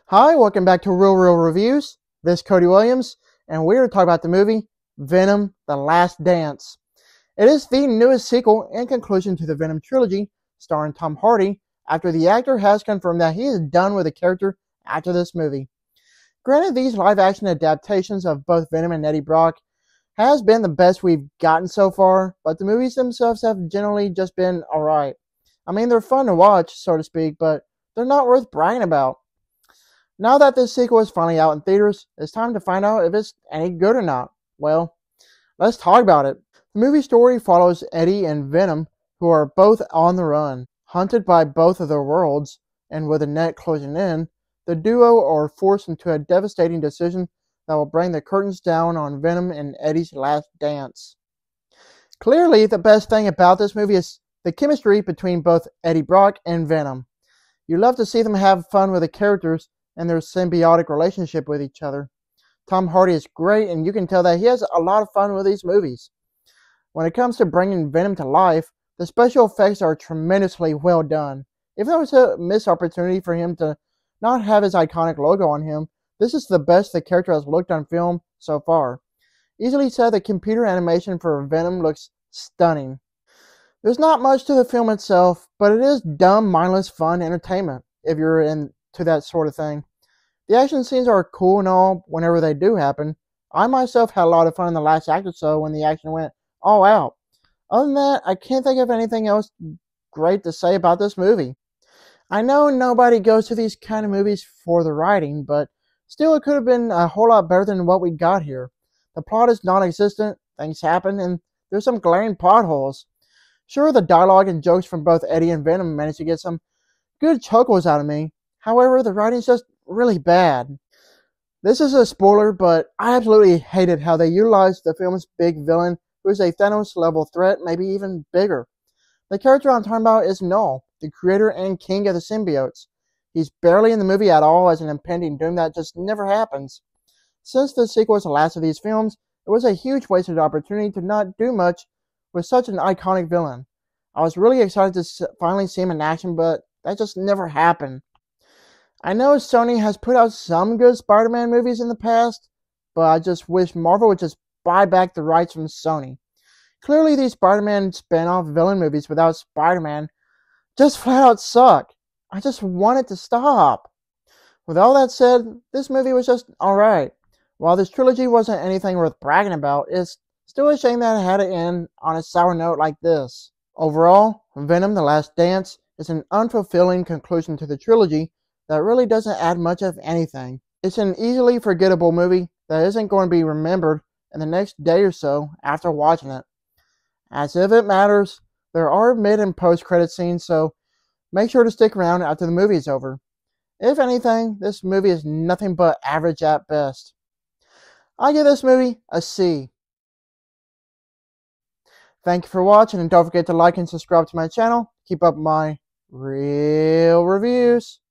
Hi, welcome back to Real Reviews. This is Cody Williams, and we're going to talk about the movie Venom: The Last Dance. It is the newest sequel and conclusion to the Venom trilogy, starring Tom Hardy, after the actor has confirmed that he is done with the character after this movie. Granted, these live-action adaptations of both Venom and Eddie Brock has been the best we've gotten so far, but the movies themselves have generally just been alright. I mean, they're fun to watch, so to speak, but they're not worth bragging about. Now that this sequel is finally out in theaters, it's time to find out if it's any good or not. Well, let's talk about it. The movie story follows Eddie and Venom, who are both on the run. Hunted by both of their worlds, and with the net closing in, the duo are forced into a devastating decision that will bring the curtains down on Venom and Eddie's last dance. Clearly, the best thing about this movie is the chemistry between both Eddie Brock and Venom. You love to see them have fun with the characters and their symbiotic relationship with each other. Tom Hardy is great, and you can tell that he has a lot of fun with these movies. When it comes to bringing Venom to life, the special effects are tremendously well done. If there was a missed opportunity for him to not have his iconic logo on him, this is the best the character has looked on film so far. Easily said, the computer animation for Venom looks stunning. There's not much to the film itself, but it is dumb, mindless fun entertainment if you're into that sort of thing. The action scenes are cool and all whenever they do happen. I myself had a lot of fun in the last act or so when the action went all out. Other than that, I can't think of anything else great to say about this movie. I know nobody goes to these kind of movies for the writing, but still it could have been a whole lot better than what we got here. The plot is non-existent, things happen, and there's some glaring plot holes. Sure, the dialogue and jokes from both Eddie and Venom managed to get some good chuckles out of me. However, the writing's just really bad. This is a spoiler, but I absolutely hated how they utilized the film's big villain, who is a Thanos-level threat, maybe even bigger. The character I'm talking about is Null, the creator and king of the symbiotes. He's barely in the movie at all as an impending doom that just never happens. Since the sequel is the last of these films, it was a huge wasted opportunity to not do much with such an iconic villain. I was really excited to finally see him in action, but that just never happened. I know Sony has put out some good Spider-Man movies in the past, but I just wish Marvel would just buy back the rights from Sony. Clearly, these Spider-Man spin-off villain movies without Spider-Man just flat out suck. I just want it to stop. With all that said, this movie was just alright. While this trilogy wasn't anything worth bragging about, it's still a shame that it had to end on a sour note like this. Overall, Venom: The Last Dance is an unfulfilling conclusion to the trilogy that really doesn't add much of anything. It's an easily forgettable movie that isn't going to be remembered in the next day or so after watching it. As if it matters, there are mid and post-credit scenes, so make sure to stick around after the movie is over. If anything, this movie is nothing but average at best. I give this movie a C. Thank you for watching, and don't forget to like and subscribe to my channel. Keep up my real reviews.